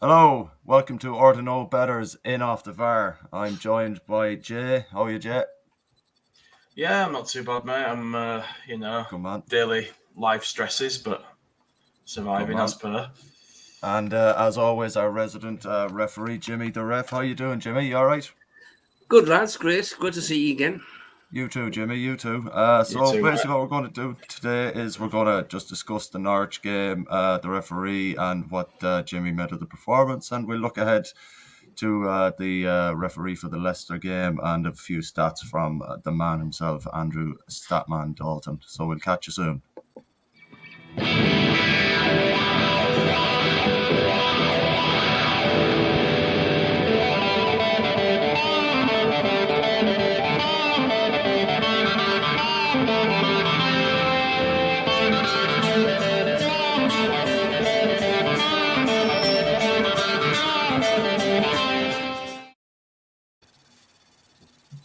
Hello, welcome to Ordino Betters in off the Var. I'm joined by Jay. How are you, Jay? Yeah, I'm not too bad, mate. I'm, Good man. daily life stresses, but surviving as per. And as always, our resident referee, Jimmy the ref. How you doing, Jimmy? You all right? Good lads, great. Good to see you again. You too, Jimmy. You too. You too, Basically, what we're going to do today is we're going to just discuss the Norwich game, the referee, and what Jimmy made of the performance, and we'll look ahead to the referee for the Leicester game and a few stats from the man himself, Andrew Statman Dalton. So we'll catch you soon.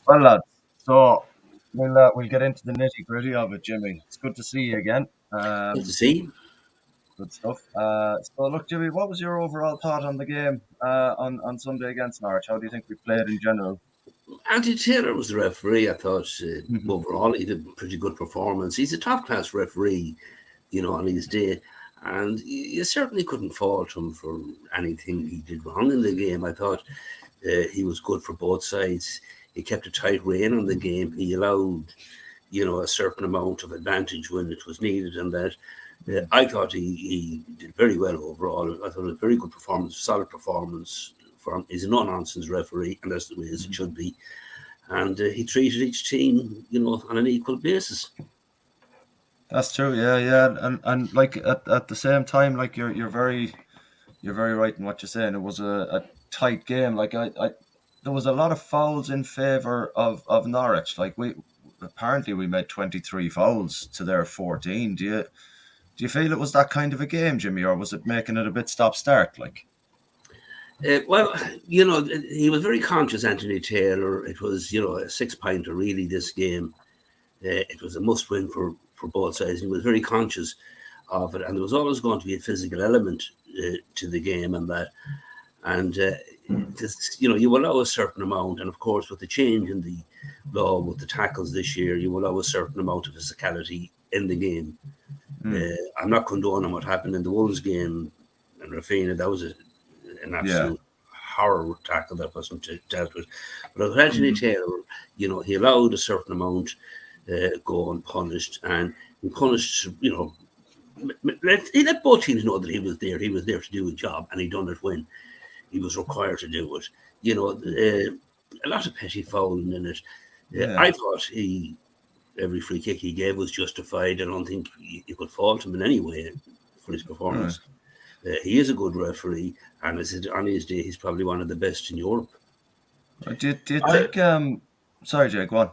Well, lads, so we'll get into the nitty gritty of it, Jimmy. It's good to see you again. Good to see you. Good stuff. So, look, Jimmy, what was your overall thought on the game on Sunday against Norwich? How do you think we played in general? Andy Taylor was the referee. I thought overall he did a pretty good performance. He's a top class referee, on his day, and you certainly couldn't fault him for anything he did wrong in the game. I thought he was good for both sides. He kept a tight rein on the game. He allowed, a certain amount of advantage when it was needed, and that. I thought he did very well overall. I thought it was a very good performance, solid performance. He's a no-nonsense referee, and that's the way it should be. And he treated each team, on an equal basis. That's true. Yeah, and like at the same time, like you're very right in what you're saying. It was a tight game. Like I there was a lot of fouls in favour of Norwich. Like we made 23 fouls to their 14. Do you feel it was that kind of a game, Jimmy, or was it making it a bit stop-start? Like, well, he was very conscious, Anthony Taylor. It was, a 6-pointer really. This game, it was a must-win for both sides. He was very conscious of it, and there was always going to be a physical element to the game, and that, and you will allow a certain amount, and of course, with the change in the law with the tackles this year, you will allow a certain amount of physicality in the game. I'm not condoning what happened in the Wolves game and Rafinha. That was an absolute horror tackle that wasn't dealt with. But with Anthony Taylor, he allowed a certain amount go unpunished, and he punished, he let both teams know that he was there. He was there to do a job, and he done it when he was required to do it. A lot of petty fouling in it. I thought every free kick he gave was justified. I don't think you could fault him in any way for his performance. He is a good referee, and on his day, he's probably one of the best in Europe. Do you think... sorry, Jay, go on.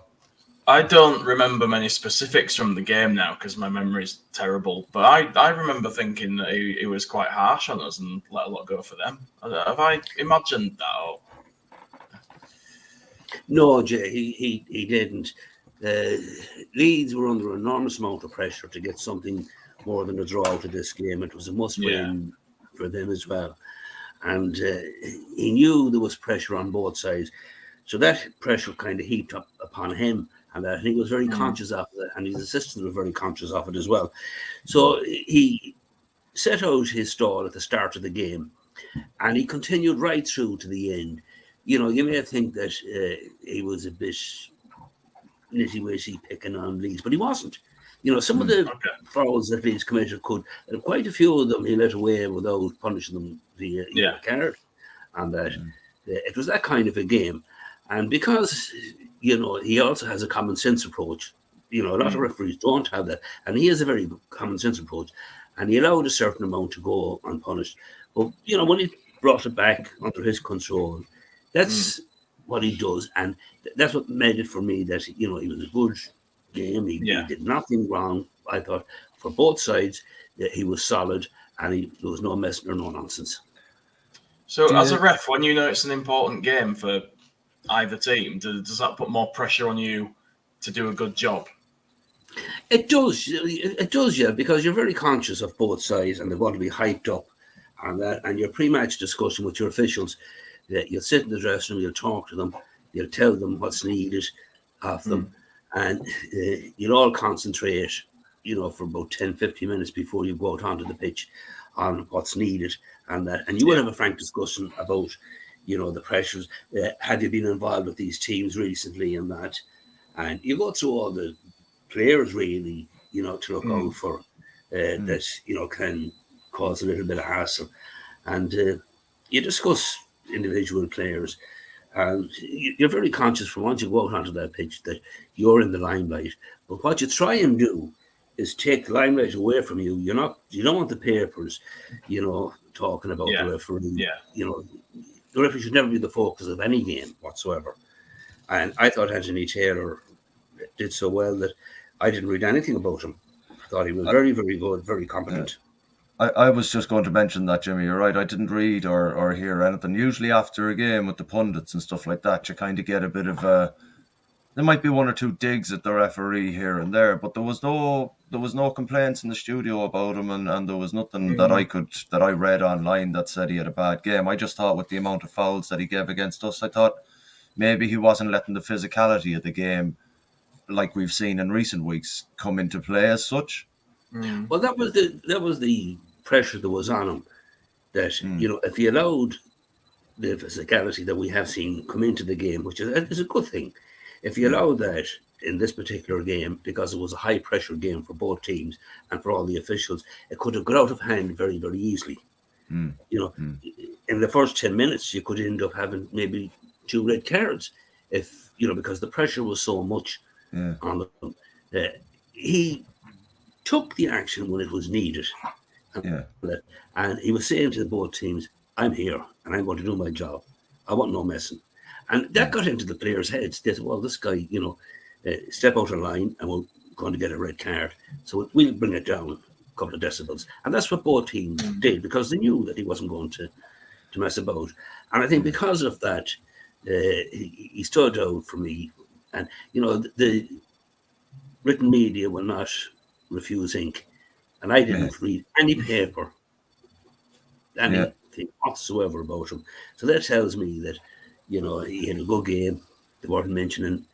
I don't remember many specifics from the game now because my memory's terrible, but I remember thinking that he was quite harsh on us and let a lot go for them. Have I imagined that? Or... No, Jay, he didn't. Leeds were under an enormous amount of pressure to get something more than a draw out of this game. It was a must-win for them as well. And he knew there was pressure on both sides. So that pressure kind of heaped up upon him. And he was very conscious of it. And his assistants were very conscious of it as well. So he set out his stall at the start of the game. And he continued right through to the end. You may think that he was a bit... nitty-witty picking on Leeds, but he wasn't. Some of the fouls that Leeds committed quite a few of them he let away without punishing them via card, and that it was that kind of a game. And because he also has a common sense approach, a lot of referees don't have that, and he has a very common sense approach, and he allowed a certain amount to go unpunished. But when he brought it back under his control, that's what he does, and that's what made it for me that he was a good game. He did nothing wrong. I thought for both sides he was solid, and there was no messing or no nonsense. So, as a ref, when you know it's an important game for either team, does that put more pressure on you to do a good job? It does, yeah, because you're very conscious of both sides, and they're going to be hyped up. and your pre-match discussion with your officials, that you'll sit in the dressing room, you'll talk to them, you'll tell them what's needed of them, and you'll all concentrate, for about 10, 15 minutes before you go out onto the pitch on what's needed and that. And you will have a frank discussion about, the pressures. Have you been involved with these teams recently and that? And you go through all the players really, to look out for that, can cause a little bit of hassle. And you discuss individual players. And you're very conscious from once you go out onto that pitch that you're in the limelight. But what you try and do is take the limelight away from you. You don't want the papers, talking about the referee. Yeah. The referee should never be the focus of any game whatsoever. And I thought Anthony Taylor did so well that I didn't read anything about him. I thought he was very, very good, very competent. I was just going to mention that, Jimmy. You're right. I didn't read or hear anything. Usually after a game with the pundits and stuff like that, you kind of get a bit of there might be one or two digs at the referee here and there, but there was no complaints in the studio about him, and there was nothing that I read online that said he had a bad game. I just thought with the amount of fouls that he gave against us, I thought maybe he wasn't letting the physicality of the game, like we've seen in recent weeks, come into play as such. Well, that was the pressure that was on him. That if he allowed the physicality that we have seen come into the game, which is a good thing, if you allowed that in this particular game, because it was a high pressure game for both teams and for all the officials, it could have got out of hand very, very easily. In the first 10 minutes, you could end up having maybe 2 red cards if because the pressure was so much on them. He took the action when it was needed. And he was saying to both teams, I'm here and I'm going to do my job. I want no messing. And that got into the players' heads. They said, well, this guy, step out of line and we're going to get a red card. So we'll bring it down a couple of decibels. And that's what both teams did, because they knew that he wasn't going to mess about. And I think because of that, he stood out for me. And, the written media will not refuse ink. And I didn't read any paper, anything whatsoever about him. So that tells me that, he had a good game. They weren't mentioning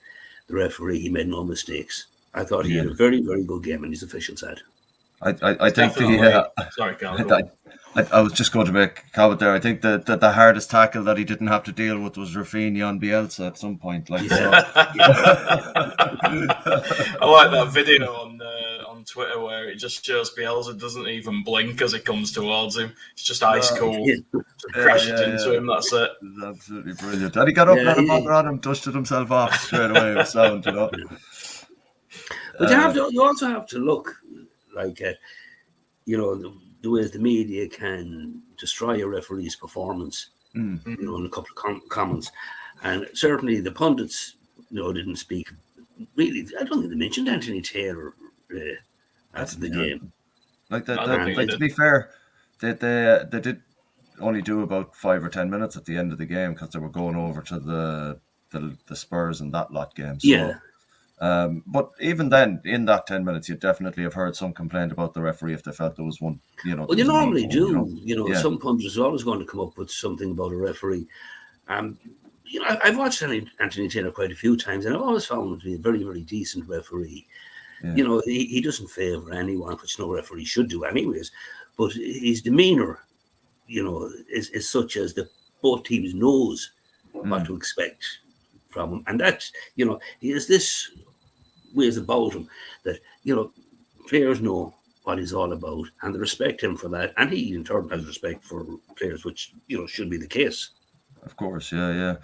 the referee. He made no mistakes. I thought he had a very, very good game, and his officials had. I think sorry, Carl. I was just going to make a comment there. I think that the hardest tackle that he didn't have to deal with was Rafinha on Bielsa at some point. I like that video on Twitter where it just shows Bielsa doesn't even blink as it comes towards him. It's just ice cold. Crashes into him. That's it. It's absolutely brilliant. And he got up and had a bother on him, dusted himself off straight away with sound. But you also have to look like at the ways the media can destroy a referee's performance. In a couple of comments, and certainly the pundits, didn't speak. Really, I don't think they mentioned Anthony Taylor after the game. Like that. To be fair, they did only do about 5 or 10 minutes at the end of the game because they were going over to the Spurs and that lot game. So, but even then, in that 10 minutes, you'd definitely have heard some complaint about the referee if they felt there was one. Well, you normally do. Some pundits are always going to come up with something about a referee. I've watched Anthony Taylor quite a few times, and I've always found him to be a very, very decent referee. Yeah. He doesn't favour anyone, which no referee should do anyways. But his demeanour, is such as that both teams knows what to expect from him. And that, he has this ways about him that, players know what he's all about and they respect him for that. And he, in turn, has respect for players, which, should be the case. Of course, yeah.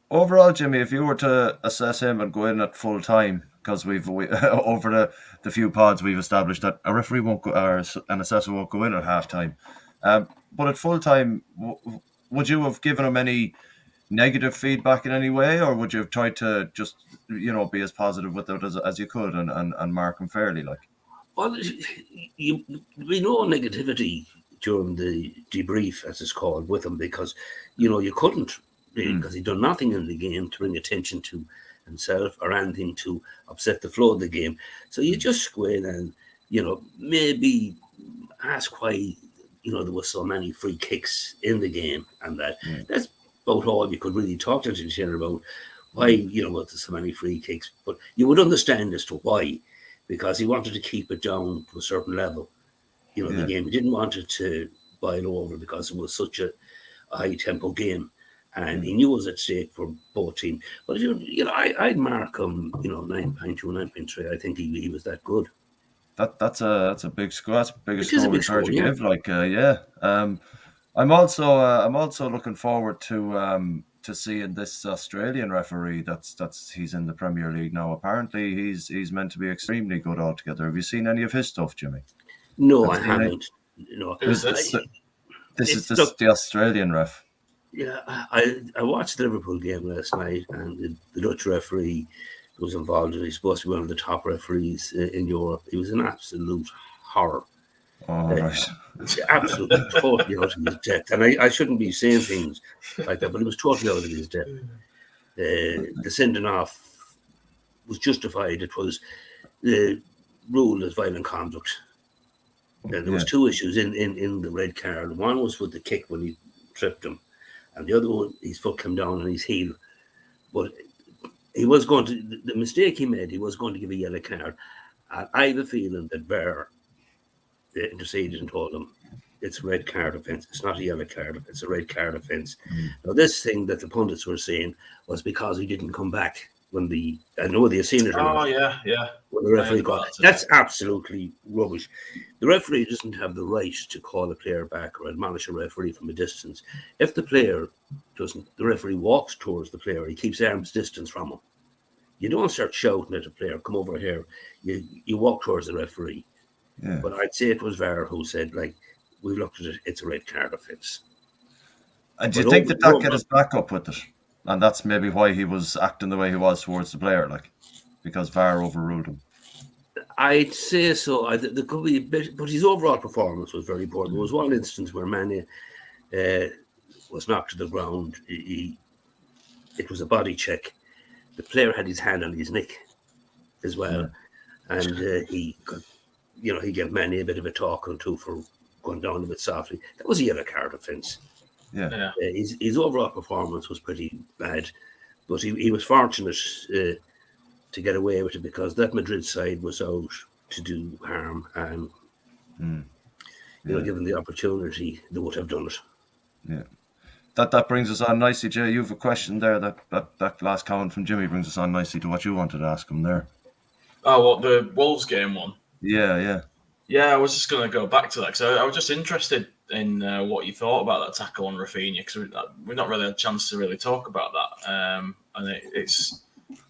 Overall, Jimmy, if you were to assess him and go in at full time, because we over the few pods we've established that a referee won't go, or an assessor won't go in at half time. But at full time, would you have given him any negative feedback in any way, or would you have tried to just be as positive with it as you could and mark him fairly? Like, well, we know negativity during the debrief, as it's called, with him because you couldn't because he'd done nothing in the game to bring attention to himself or anything to upset the flow of the game. So you just go in and maybe ask why there was so many free kicks in the game, and Mm. that's about all you could really talk to each other about. Why, there's so many free kicks, but you would understand as to why, because he wanted to keep it down to a certain level. The game, he didn't want it to boil over because it was such a high tempo game, and he knew it was at stake for both teams. But I'd mark him, 9.2, 9.3. I think he was that good. That's a big score. That's the biggest It is a score big we've heard score, you yeah. give. Like, yeah. I'm also looking forward to seeing this Australian referee. He's in the Premier League now. Apparently, he's meant to be extremely good altogether. Have you seen any of his stuff, Jimmy? No, Have I you seen haven't. No, Who's this? This It's is the Australian ref. Yeah, I watched the Liverpool game last night, and the Dutch referee who was involved, and he's supposed to be one of the top referees in Europe. He was an absolute horror. Oh, right. Absolutely, totally out of his depth. And I shouldn't be saying things like that, but it was totally out of his depth. The sending off was justified. It was ruled as violent conduct. There was two issues in the red card. One was with the kick when he tripped him, and the other one, his foot came down on his heel. But he was going to, the mistake he made, he was going to give a yellow card. And I have a feeling that VAR interceded and told him it's a red card offence. It's not a yellow card. It's a red card offence. Now, this thing that the pundits were saying was because he didn't come back when I know they've seen it. Oh, yeah. When the referee got that's absolutely rubbish. The referee doesn't have the right to call a player back or admonish a referee from a distance. If the player doesn't, the referee walks towards the player, he keeps arm's distance from him. You don't start shouting at a player, come over here. You walk towards the referee. Yeah. But I'd say it was VAR who said, we've looked at it, it's a red card offence. And do you think that get his back up with it? And that's maybe why he was acting the way he was towards the player, because VAR overruled him. I'd say so. There could be a bit, but his overall performance was very poor. There was one instance where Mane was knocked to the ground. It was a body check. The player had his hand on his neck as well, and he gave Mane a bit of a talking to for going down a bit softly. That was a yellow card offence. Yeah. His overall performance was pretty bad, but he was fortunate to get away with it because that Madrid side was out to do harm, and given the opportunity, they would have done it. Yeah. That brings us on nicely, Jay. You have a question there. That last comment from Jimmy brings us on nicely to what you wanted to ask him there. Oh, what, the Wolves game one? Yeah. Yeah, I was just going to go back to that because I was just interested in what you thought about that tackle on Rafinha because we've not really had a chance to really talk about that. And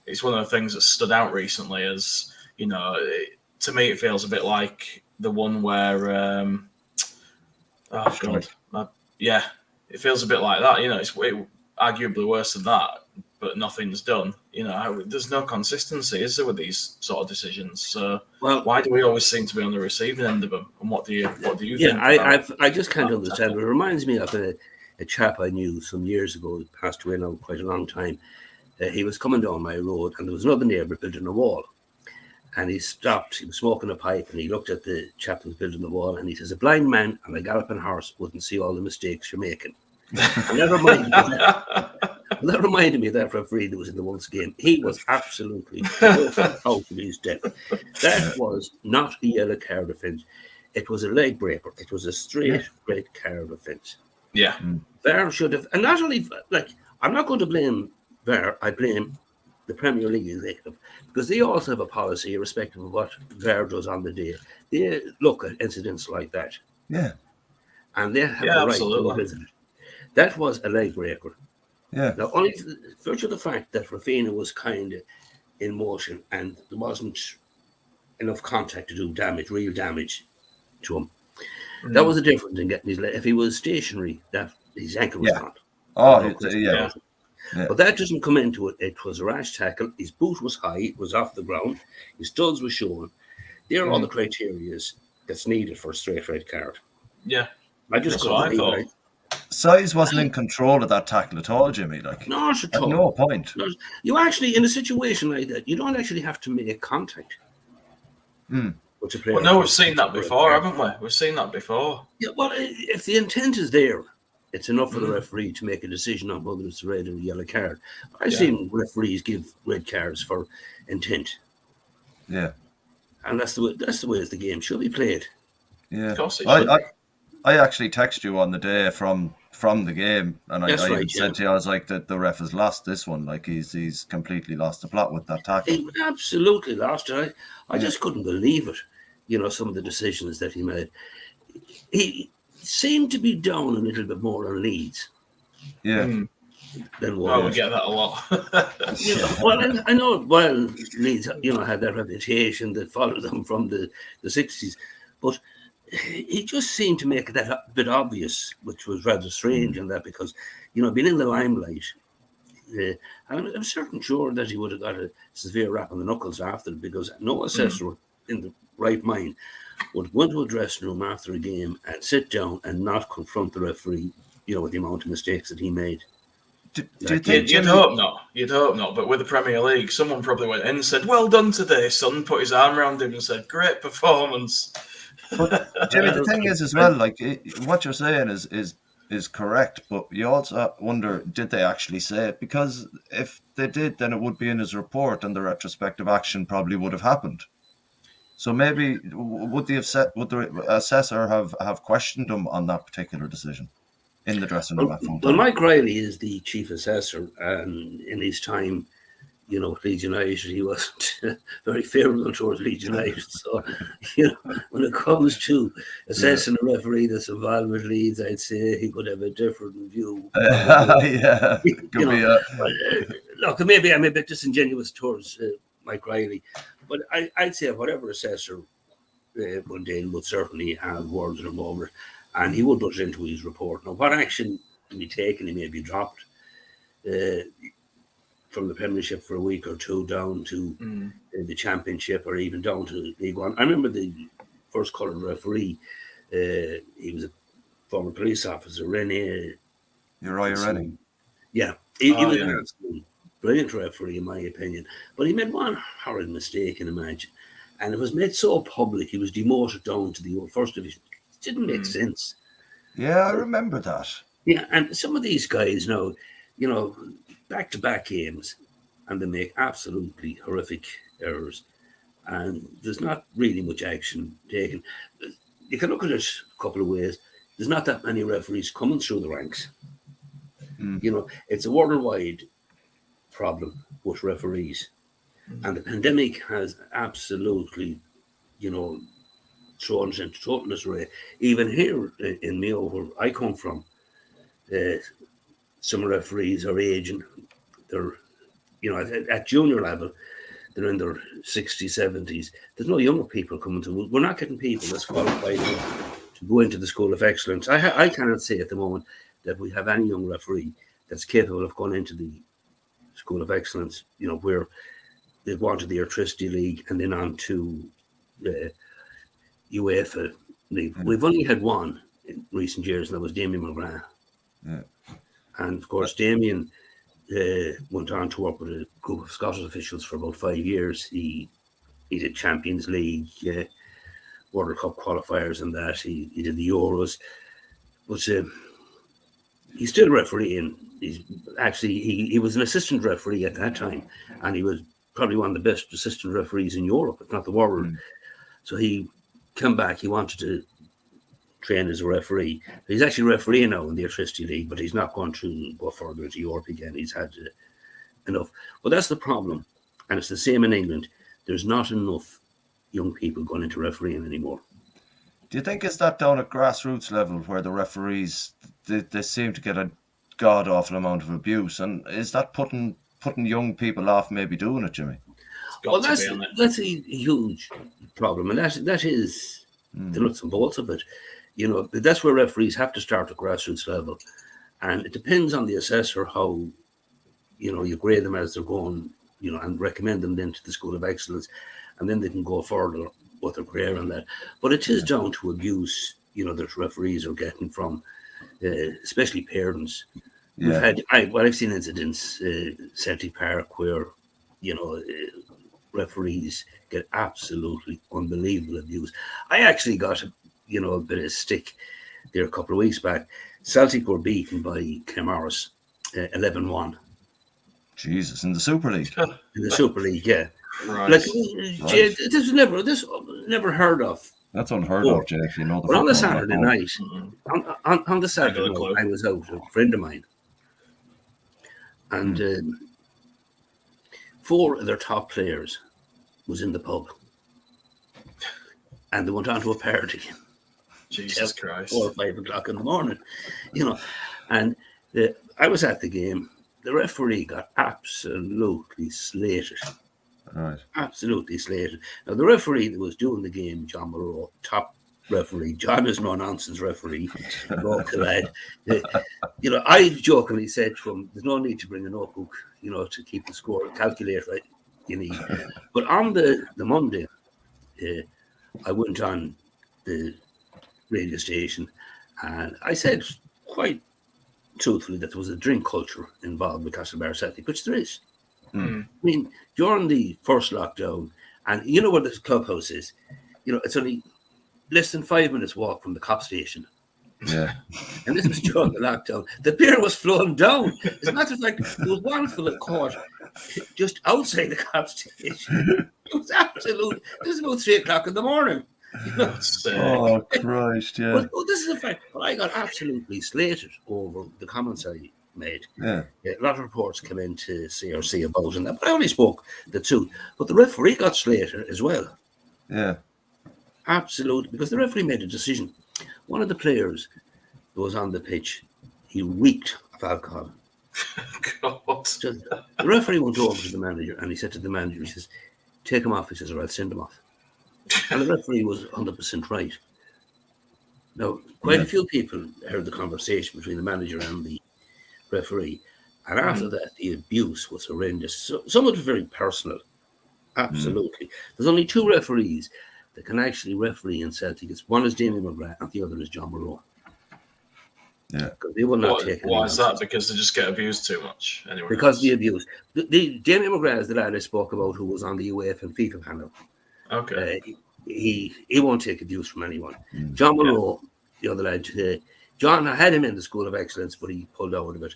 it's one of the things that stood out recently as, to me it feels a bit like the one where, it feels a bit like that. It's arguably worse than that, but nothing's done. There's no consistency, is there, with these sort of decisions? So why do we always seem to be on the receiving end of them? And what do you think? Yeah, I just can't understand. It reminds me of a chap I knew some years ago. He passed away now quite a long time. He was coming down my road, and there was another neighbour building a wall. And he stopped. He was smoking a pipe, and he looked at the chap who was building the wall, and he says, "A blind man on a galloping horse wouldn't see all the mistakes you're making." And that reminded me of that referee that was in the Wolves game. He was absolutely out of his depth. That was not a yellow card offence. It was a leg breaker. It was a straight red card offence. Yeah. VAR should have, and not only, I'm not going to blame VAR, I blame the Premier League executive, because they also have a policy irrespective of what VAR does on the day. They look at incidents like that. Yeah. And they have the right to visit it. That was a leg breaker. Yeah. Now, only virtue of the fact that Rafinha was kind of in motion and there wasn't enough contact to do real damage to him. That was a difference in getting his leg. If he was stationary, that his ankle was gone. Oh, yeah. But that doesn't come into it. It was a rash tackle. His boot was high. It was off the ground. His studs were showing. There are all the criteria that's needed for a straight red card. Yeah. That's what I thought. Size wasn't in control of that tackle at all, Jimmy. Not at all. At no point. You actually, in a situation like that, you don't actually have to make contact. But to play Well, no, we've seen that before, haven't we? We've seen that before. Yeah, well, if the intent is there, it's enough for the referee to make a decision on whether it's a red or a yellow card. I've seen referees give red cards for intent. Yeah. And that's the way the game should be played. Yeah. Of course it should. I actually texted you on the day from the game, and I even said to you, I was like, that the ref has lost this one. Like he's completely lost the plot with that tackle. He absolutely lost it. I just couldn't believe it. You know, some of the decisions that he made. He seemed to be down a little bit more on Leeds. Yeah. Than well, we get that a lot. Well, I know. Well, Leeds, had that reputation that followed them from the 60s, but he just seemed to make that a bit obvious, which was rather strange, and that because being in the limelight, and I'm certain sure that he would have got a severe rap on the knuckles after it, because no assessor in the right mind would go into a dressing room after a game and sit down and not confront the referee, with the amount of mistakes that he made. Do you think you'd hope not. You'd hope not. But with the Premier League, someone probably went in and said, "Well done today, son." Put his arm around him and said, "Great performance." But Jimmy, the thing is as well, like what you're saying is correct, but you also wonder, did they actually say it? Because if they did, then it would be in his report, and the retrospective action probably would have happened. So maybe would the assessor have questioned him on that particular decision in the dressing room? Well, Mike Riley is the chief assessor, and in his time, Leeds United, he wasn't very favourable towards Leeds United. So, when it comes to assessing a referee that's involved with Leeds, I'd say he could have a different view. Look, maybe I'm a bit disingenuous towards Mike Riley, but I'd say whatever assessor went in would certainly have words with him over it, and he would put it into his report. Now, what action can be taken? He may be dropped from the Premiership for a week or two down to the Championship, or even down to League One. I remember the first coloured referee. He was a former police officer, Uriah Rennie. Yeah, he was a brilliant referee, in my opinion. But he made one horrid mistake in a match, and it was made so public. He was demoted down to the First Division. It didn't make sense. Yeah, I remember that. Yeah, and some of these guys now, back-to-back games, and they make absolutely horrific errors, and there's not really much action taken. You can look at it a couple of ways. There's not that many referees coming through the ranks. It's a worldwide problem with referees, and the pandemic has absolutely, thrown us into total disarray. Even here in Mayo, where I come from, some referees are aging. They're, at junior level, they're in their 60s, 70s. There's no younger people coming to. We're not getting people that's qualified to go into the School of Excellence. I cannot say at the moment that we have any young referee that's capable of going into the School of Excellence, where they've gone to the Electricity League and then on to UEFA League. We've only had one in recent years, and that was Damien McGrath. Yeah. And of course, Damien went on to work with a group of Scottish officials for about 5 years. He did Champions League, World Cup qualifiers, and that. He did the Euros. But he's still refereeing. He was an assistant referee at that time, and he was probably one of the best assistant referees in Europe, if not the world. So he came back. He wanted to train as a referee. He's actually refereeing now in the Electricity League, but he's not going to go further into Europe again. He's had enough. But that's the problem, and it's the same in England. There's not enough young people going into refereeing anymore. Do you think it's that down at grassroots level where the referees they seem to get a god awful amount of abuse, and is that putting young people off maybe doing it, Jimmy? Well, that's a huge problem, and that is the nuts and bolts of it. That's where referees have to start at grassroots level, and it depends on the assessor how you grade them as they're going, and recommend them then to the School of Excellence, and then they can go further with their career on that. But it is down to abuse, that referees are getting from, especially parents. I've seen incidents, Celtic Park, where referees get absolutely unbelievable abuse. I actually got a bit of stick there a couple of weeks back. Celtic were beaten by Camaros 11-1 Jesus, in the Super League. in the Super League. Yeah, Right. Jay, this never heard of. That's unheard of, Jeff. You know the But on the football Saturday back home. night, on the Saturday night, I was out with a friend of mine, and 4 of their top players was in the pub, and they went on to a party. Jesus Christ. 4 or 5 o'clock in the morning, and I was at the game. The referee got absolutely slated. Right. Absolutely slated. Now, the referee that was doing the game, John Moreau, top referee. John is no nonsense referee, local lad. I jokingly said to him, "There's no need to bring a notebook, to keep the score, calculator you need." But on the Monday, I went on the radio station, and I said quite truthfully that there was a drink culture involved with Castlebar Celtic, which there is. I mean, during the first lockdown, and you know where this clubhouse is, it's only less than 5 minutes walk from the cop station. Yeah. And this was during the lockdown. The beer was flowing down. As a matter of fact, there was one full of court just outside the cop station. It was absolute. This is about 3 o'clock in the morning. Oh Christ! Yeah. But this is a fact. But I got absolutely slated over the comments I made. Yeah. A lot of reports came in to CRC about that, but I only spoke the truth. But the referee got slated as well. Yeah. Absolutely, because the referee made a decision. One of the players that was on the pitch, he reeked of alcohol. God. So the referee went over to the manager and he said to the manager, he says, "Take him off." He says, "Or I'll send him off." And the referee was 100% right. Now, quite a few people heard the conversation between the manager and the referee. And after that, the abuse was horrendous. So, some of it very personal. Absolutely. There's only 2 referees that can actually referee in Celtic. One is Damien McGrath and the other is John Moreau. Yeah. Because they will not take it. Why is that? Because they just get abused too much. Anyway. Because the abuse. The Damien McGrath is the lad I spoke about who was on the UEFA and FIFA panel. Okay. He won't take abuse from anyone. John Moreau, the other lad, John, I had him in the School of Excellence, but he pulled out of it.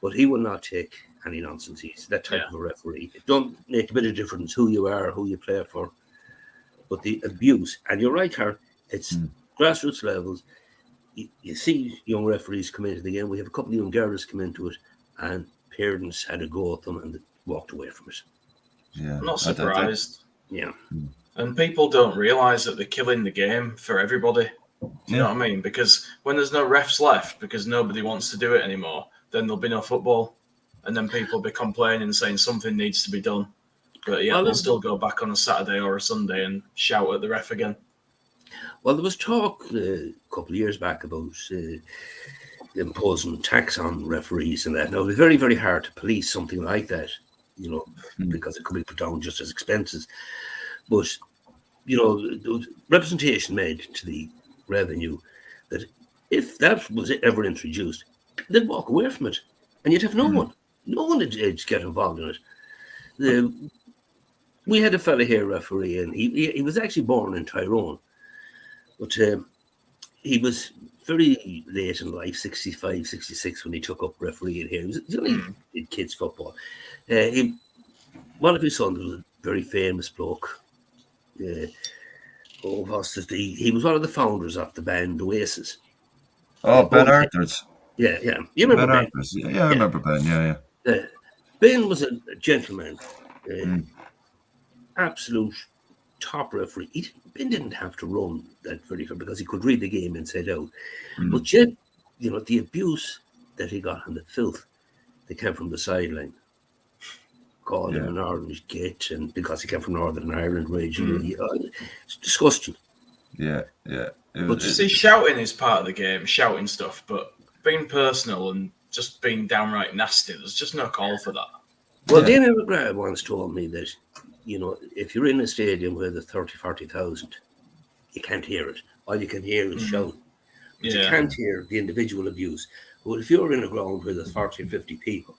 But he will not take any nonsense. He's that type of a referee. It don't make a bit of difference who you are, who you play for. But the abuse, and you're right, Carl, it's grassroots levels. You see young referees come into the game. We have a couple of young girls come into it, and parents had a go at them and they walked away from it. Yeah. I'm not surprised. Yeah. And people don't realise that they're killing the game for everybody. Do you know what I mean? Because when there's no refs left, because nobody wants to do it anymore, then there'll be no football. And then people will be complaining and saying something needs to be done. But they'll still go back on a Saturday or a Sunday and shout at the ref again. Well, there was talk a couple of years back about imposing tax on referees and that. Now, it's very, very hard to police something like that, because it could be put down just as expenses. But, the representation made to the revenue that if that was ever introduced, they'd walk away from it. And you'd have no one would get involved in it. We had a fella here referee, and he was actually born in Tyrone. But he was very late in life, 65, 66, when he took up refereeing here. He only did kids' football. One of his sons was a very famous bloke. He was one of the founders of the band Oasis. Oh, Ben Arthurs. Yeah. You remember Ben? Arthurs. Yeah, I remember Ben. Yeah. Ben was a gentleman. Absolute top referee. Ben didn't have to run that very far because he could read the game inside out. But yet, the abuse that he got and the filth that came from the sideline, called him an orange git, and because he came from Northern Ireland originally, it's disgusting. Yeah. See, shouting is part of the game, shouting stuff, but being personal and just being downright nasty, there's just no call for that. Well, Damien McGrath once told me that, if you're in a stadium where there's 30, 40,000, you can't hear it. All you can hear is shouting. But you can't hear the individual abuse. But if you're in a ground where there's 40 or 50 people,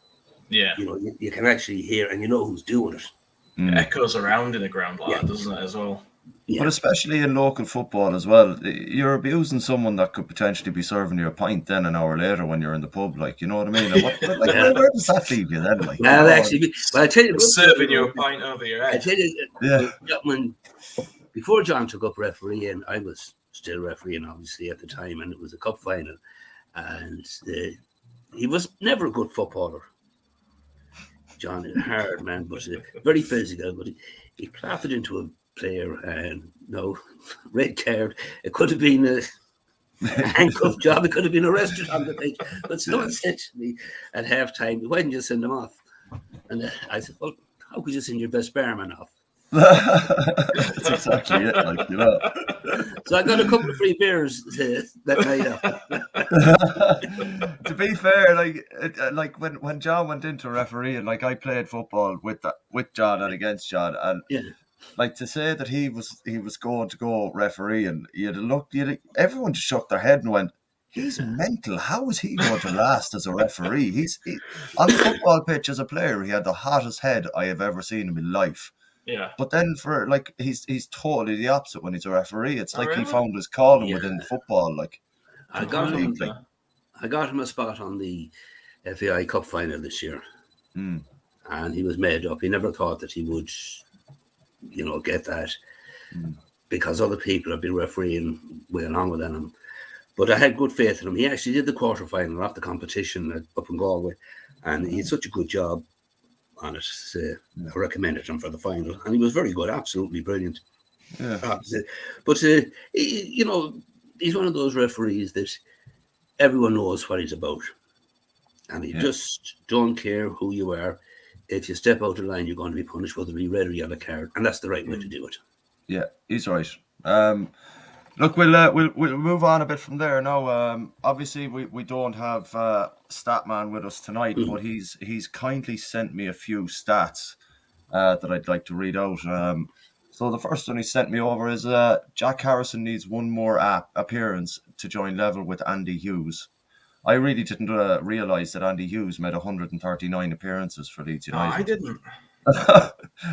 you can actually hear and you know who's doing it. It echoes around in the ground like Yeah. that, doesn't it, as well? Yeah. But especially in local football as well, you're abusing someone that could potentially be serving you a pint then an hour later when you're in the pub, like, you know what I mean? And where does that leave you then? Like, Well, you know? actually, I tell you, It's serving you a pint over your I head. tell you, Yeah. when before John took up refereeing, I was still refereeing, obviously, at the time, and it was a cup final, and he was never a good footballer. John, a hard man, but very physical. But he plafted into a player, and no red card. It could have been a handcuff job. It could have been arrested on the pitch. But someone said to me at half time, why didn't you send him off? And I said, well, how could you send your best barman off? That's exactly it, like, you know. So I got a couple of free beers that night off. To be fair, like when John went into refereeing, like, I played football with John and against John, and like, to say that he was going to go refereeing, everyone just shook their head and went, he's mental. How is he going to last as a referee? He on the football pitch as a player, he had the hottest head I have ever seen in my life. Yeah. But then he's totally the opposite when he's a referee. It's like really? he found his calling within football. Like, I got him a spot on the FAI Cup final this year, and he was made up. He never thought that he would, get that because other people have been refereeing way longer than him. But I had good faith in him. He actually did the quarter final of the competition up in Galway, and he had such a good job on it. I recommended him for the final, and he was very good, absolutely brilliant. Yeah. But he's one of those referees that everyone knows what he's about, and he just don't care who you are. If you step out of line, you're going to be punished, whether it be red or yellow card, and that's the right way to do it. Yeah, he's right. Look, we'll move on a bit from there now. Obviously, we don't have Statman with us tonight, but he's kindly sent me a few stats that I'd like to read out. So the first one he sent me over is Jack Harrison needs one more appearance to join level with Andy Hughes. I really didn't realise that Andy Hughes made 139 appearances for Leeds United. I didn't.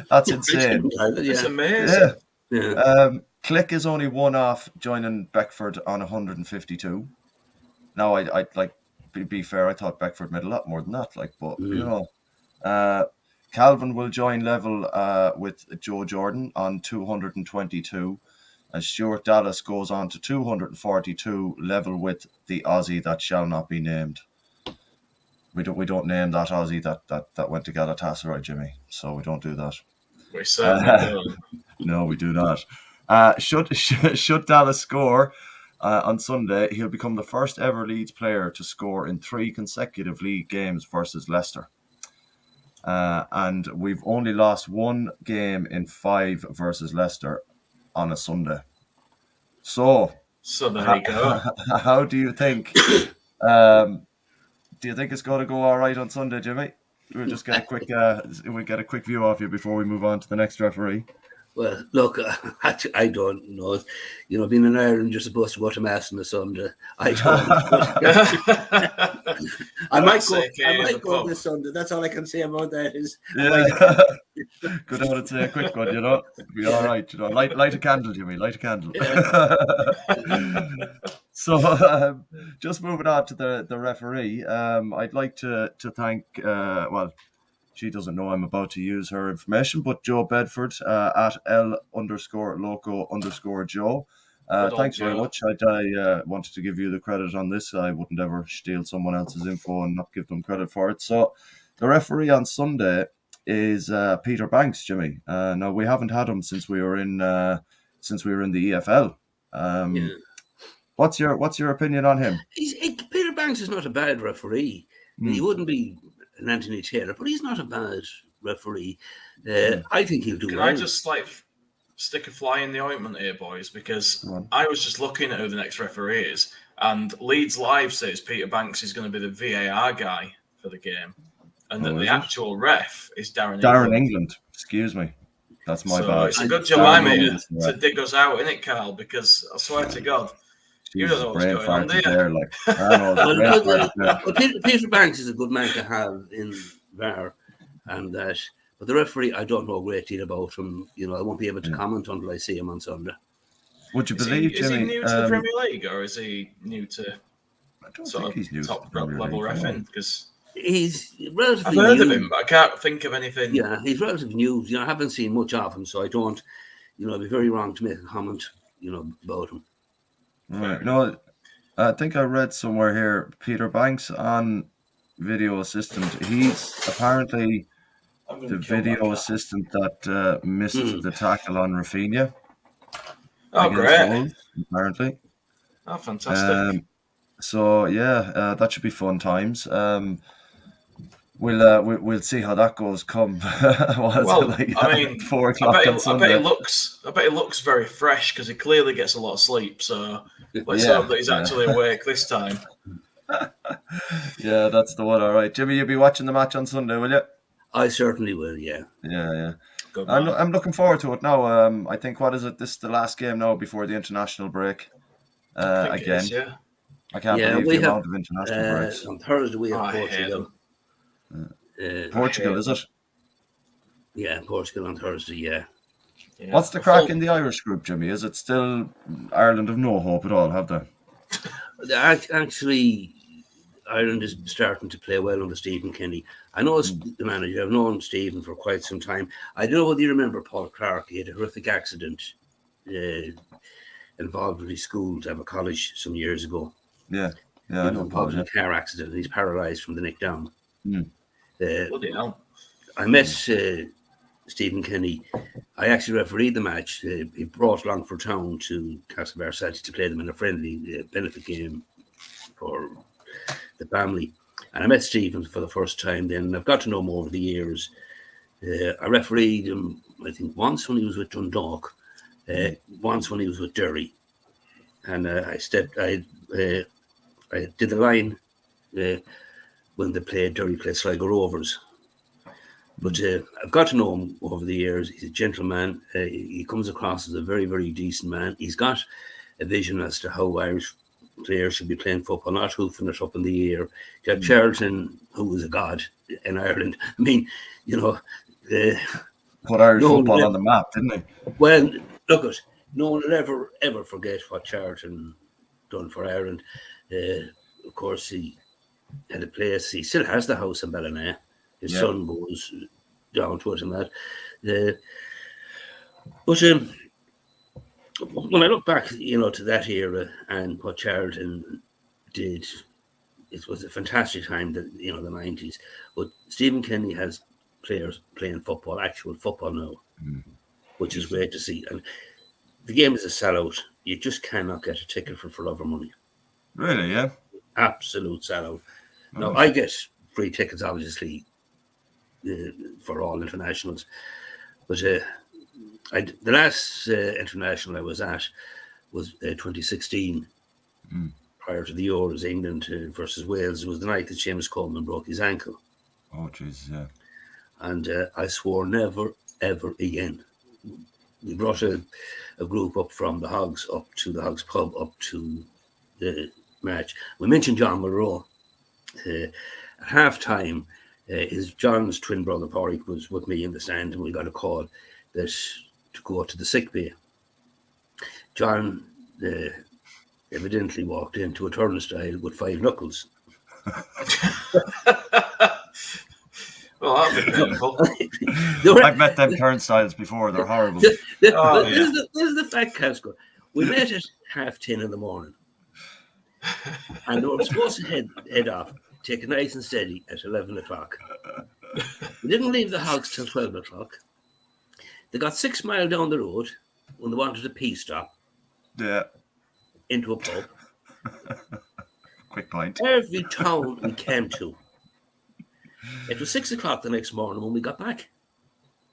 That's insane. It's amazing. Yeah. Click is only one off joining Beckford on 152. Now, I'd like, be fair, I thought Beckford made a lot more than that. Like, but Calvin will join level with Joe Jordan on 222, and Stuart Dallas goes on to 242, level with the Aussie that shall not be named. We don't name that Aussie that went to Galatasaray, Jimmy. So we don't do that. We certainly don't. No, we do not. Should Dallas score on Sunday, he'll become the first ever Leeds player to score in 3 consecutive league games versus Leicester. And we've only lost 1 game in 5 versus Leicester on a Sunday. So there you go. How do you think? Do you think it's going to go all right on Sunday, Jimmy? We'll just get a quick view off you before we move on to the next referee. Well, look, I don't know. Being in Ireland, you're supposed to go to mass on the Sunday. I don't. I might go this Sunday. That's all I can say about that. Go down and say a quick one. Be all right. Light a candle, Jimmy. Light a candle. Yeah. So, just moving on to the referee. I'd like to thank. She doesn't know I'm about to use her information, but Joe Bedford at L_loco_Joe. Thanks very much. I wanted to give you the credit on this. I wouldn't ever steal someone else's info and not give them credit for it. So the referee on Sunday is Peter Banks, Jimmy. Now we haven't had him since we were in the EFL. What's your opinion on him? Peter Banks is not a bad referee. He wouldn't be an Anthony Taylor, but he's not a bad referee. I think he'll do well. Can I just stick a fly in the ointment here, boys? Because I was just looking at who the next referee is, and Leeds Live says Peter Banks is going to be the VAR guy for the game, and that the actual ref is Darren England. Excuse me. That's my bad. It's a good job I made to dig us out, isn't it, Carl? Because I swear to God, you don't know what's going on there. Peter Banks is a good man to have in VAR, and that. But the referee, I don't know a great deal about him. I won't be able to comment until I see him on Sunday. Would you Is believe, he, is he Jimmy? new to the Premier League, or is he new to I don't sort think he's new of to top the Premier level League, no. reffing? Because He's I've relatively heard new. of him, but I can't think of anything. Yeah, he's relatively new. I haven't seen much of him, so I don't. I'd be very wrong to make a comment, about him. Right. No, I think I read somewhere here Peter Banks on video assistant. He's apparently I'm the going to kill that video cat. assistant that missed the tackle on Rafinha Oh, against great. Wolves, apparently. Oh, fantastic. So yeah, that should be fun times. We'll see how that goes. Come, Well, I mean, 4 I o'clock bet, on I Sunday. bet he looks very fresh because he clearly gets a lot of sleep. So let's Yeah, hope that he's actually awake this time. Yeah, that's the one. All right, Jimmy, you'll be watching the match on Sunday, will you? I certainly will. Yeah. Yeah. Good man. I'm looking forward to it now. I think what is it? This is the last game now before the international break. I think Again, it is, yeah. I can't Yeah, believe we the have, amount of international breaks. on Thursday we have I hate Portugal. Portugal, is it? Yeah, Portugal on Thursday. Yeah. Yeah. What's the crack in the Irish group, Jimmy? Is it still Ireland have no hope at all? Have they? Actually, Ireland is starting to play well under Stephen Kenny. I know it's the manager. I've known Stephen for quite some time. I don't know whether you remember Paul Clark. He had a horrific accident involved with his school to have a college some years ago. Yeah, I know Paul. Involved in a car accident. He's paralysed from the neck down. Bloody hell. I met Stephen Kenny. I actually refereed the match. He brought Longford Town to Castlebar City to play them in a friendly benefit game for the family. And I met Stephen for the first time then. I've got to know him over the years. I refereed him, I think, once when he was with Dundalk, once when he was with Derry. And I did the line when they played Derry played Sligo Rovers. But I've got to know him over the years. He's a gentleman. He comes across as a very, very decent man. He's got a vision as to how Irish players should be playing football, not hoofing it up in the air. You have Charlton, who was a god in Ireland. I mean, put Irish football on the map, didn't he? Well, look, no one will ever forget what Charlton done for Ireland. Of course, he had a place. He still has the house in Ballina. His son goes down to it and that. But when I look back, to that era and what Charlton did, it was a fantastic time, the 90s. But Stephen Kenny has players playing football, actual football now, which is great to see. And the game is a sellout. You just cannot get a ticket for love or money. Really, yeah? Absolute sellout. Now, I get free tickets, obviously, for all internationals. But the last international I was at was 2016, prior to the Euros, England versus Wales. It was the night that Seamus Coleman broke his ankle. Oh, Jesus, yeah. And I swore never, ever again. We brought a group up from the Hogs, up to the Hogs pub, up to the match. We mentioned John Monroe. At half-time, John's twin brother, Porrick, was with me in the stand, and we got a call that to go to the sick bay. John evidently walked into a turnstile with 5 knuckles. Well, that'd be painful. I've met them turnstiles before. They're horrible. This is the fact, Casco. We met at 10:30 in the morning. And they were supposed to head off, take it nice and steady at 11 o'clock. We didn't leave the Hogs till 12 o'clock. They got 6 miles down the road when they wanted a pee stop. Yeah. Into a pub. Quick point. Every town we came to. It was 6 o'clock the next morning when we got back.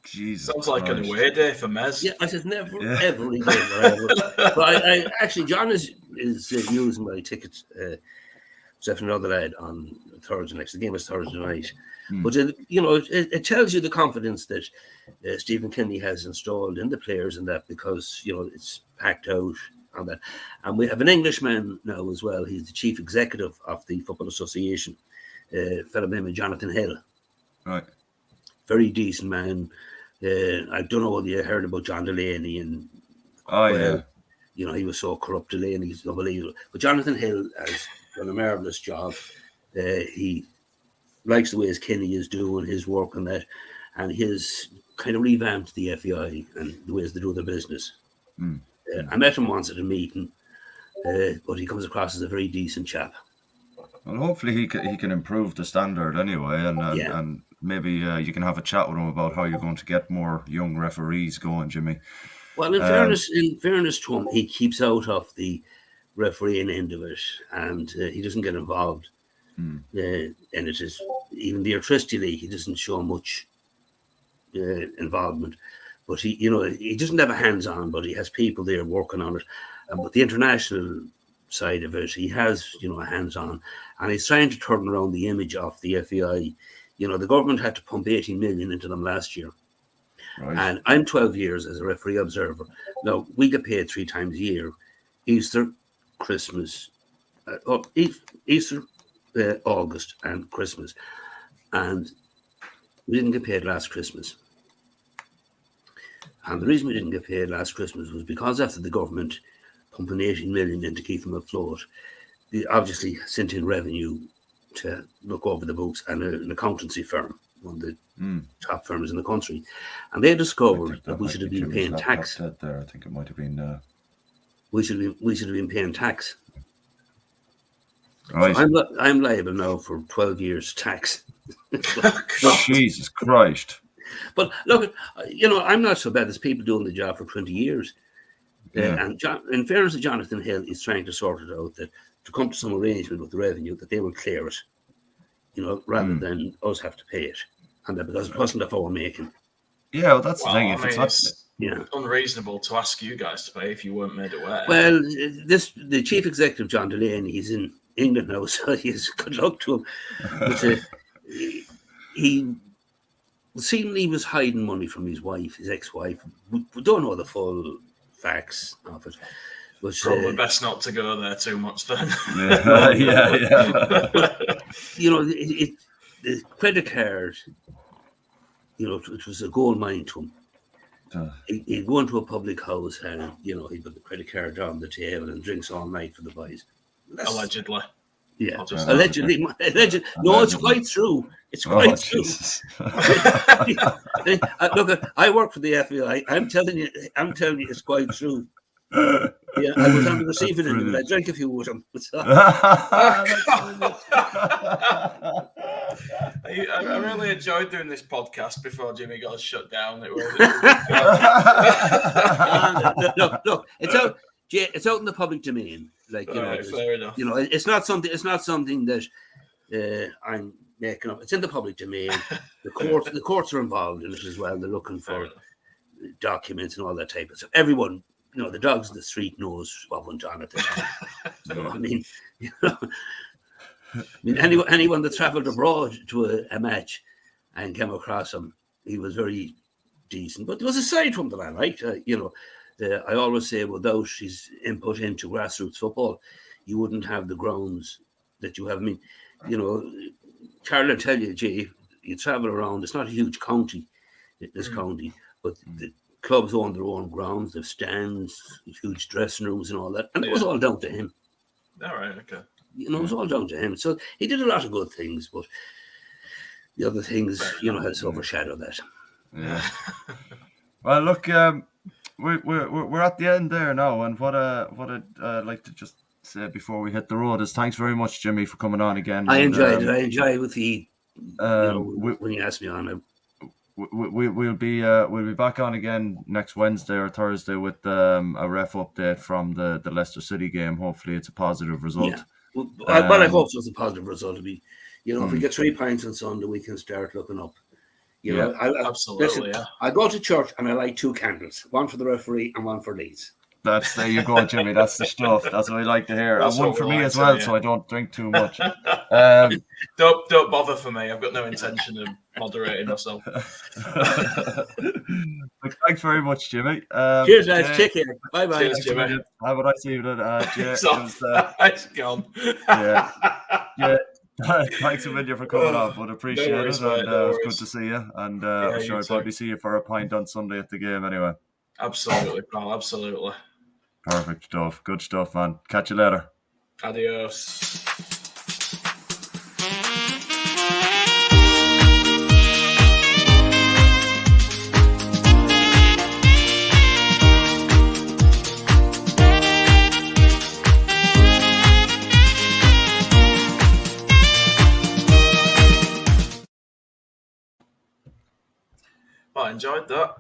Jesus. Sounds like an away day for Mez. Yeah, I said never, ever again. But I actually, John is using my tickets. Except for another lad on Thursday next. The game is Thursday night. But it tells you the confidence that Stephen Kenny has installed in the players and that, because it's packed out on that. And we have an Englishman now as well. He's the chief executive of the Football Association, a fellow named Jonathan Hill. Right. very decent man. I don't know whether you heard about John Delaney and Oh yeah. you know, he was so corrupt. Delaney's unbelievable. But Jonathan Hill has done a marvellous job. He likes the ways Kenny is doing his work on that, and he's kind of revamped the FEI and the ways they do their business. I met him once at a meeting, but he comes across as a very decent chap. Well, hopefully he can improve the standard anyway, and maybe you can have a chat with him about how you're going to get more young referees going, Jimmy. Well, in fairness to him, he keeps out of the refereeing end of it, and he doesn't get involved. And it is even the electricity league. He doesn't show much involvement, but he doesn't have a hands on, but he has people there working on it. But the international side of it, he has a hands on, and he's trying to turn around the image of the FEI. The government had to pump 18 million into them last year. Right. And I'm 12 years as a referee observer. Now, we get paid 3 times a year: Easter, Christmas, Easter, August, and Christmas. And we didn't get paid last Christmas. And the reason we didn't get paid last Christmas was because after the government pumping 18 million in to keep them afloat, they obviously sent in revenue to look over the books, and an accountancy firm, one of the top firms in the country, and they discovered that we should have been paying tax. There, I think it might have been. We should have been paying tax. Right. So I'm liable now for 12 years tax. Jesus Christ! But look, I'm not so bad as people doing the job for 20 years. And in fairness to Jonathan Hill, is trying to sort it out, that to come to some arrangement with the revenue that they will clear it, rather than us have to pay it, and that because it wasn't of our making. Yeah, well, that's the thing. It's unreasonable to ask you guys to pay if you weren't made aware. Well, the chief executive, John Delaney, he's in England now, so he's good luck to him. But, he seemingly was hiding money from his wife, his ex-wife. We don't know the full facts of it. But, probably best not to go there too much then. Yeah. The credit card, it was a gold mine to him. He'd go into a public house and, he'd put the credit card on the table and drinks all night for the boys. Allegedly. Yeah, allegedly. No, it's quite true. It's quite true. Look, I work for the FEI. I'm telling you, it's quite true. Yeah, I was on the receiving end of it. I drank a few with him. I really enjoyed doing this podcast before Jimmy got shut down. Look, it's out. It's out in the public domain. fair enough. It's not something that I'm making up. It's in the public domain. The courts are involved in it as well. They're looking for documents and all that type of stuff. Everyone, the dogs in the street knows what went on at the time. Anyone that travelled abroad to a match and came across him, he was very decent. But there was a side from that I liked. I always say, without his input into grassroots football, you wouldn't have the grounds that you have. Carol, I tell you, Jay, you travel around. It's not a huge county, this county, but the clubs own their own grounds. They have stands, huge dressing rooms, and all that. And it was all down to him. All right, okay. It was all down to him. So he did a lot of good things, but the other things, has overshadowed that. Yeah. Well, look, we're at the end there now, and what I'd like to just say before we hit the road is thanks very much, Jimmy, for coming on again. I enjoyed it. I enjoyed with the when you asked me on. We'll be back on again next Wednesday or Thursday with a ref update from the Leicester City game. Hopefully, it's a positive result. Yeah. Well, I hope it's a positive result. If we get 3 points on Sunday, we can start looking up. Absolutely. I go to church and I light 2 candles, one for the referee and one for Leeds. There you go, Jimmy. That's the stuff. That's what we like to hear. And one for me as well, so I don't drink too much. Don't bother for me. I've got no intention of moderating myself. Thanks very much, Jimmy. Cheers, guys. Take care. Bye bye. Cheers, Jimmy. Have a nice evening. It's gone. Yeah. Thanks a million for coming on, but No appreciate worries, it, mate. and No it was good to worries. see you. And Yeah, I'm you sure I'll too. probably see you for a pint on Sunday at the game anyway. Absolutely, pal. Absolutely. Perfect stuff. Good stuff, man. Catch you later. Adios. I enjoyed that.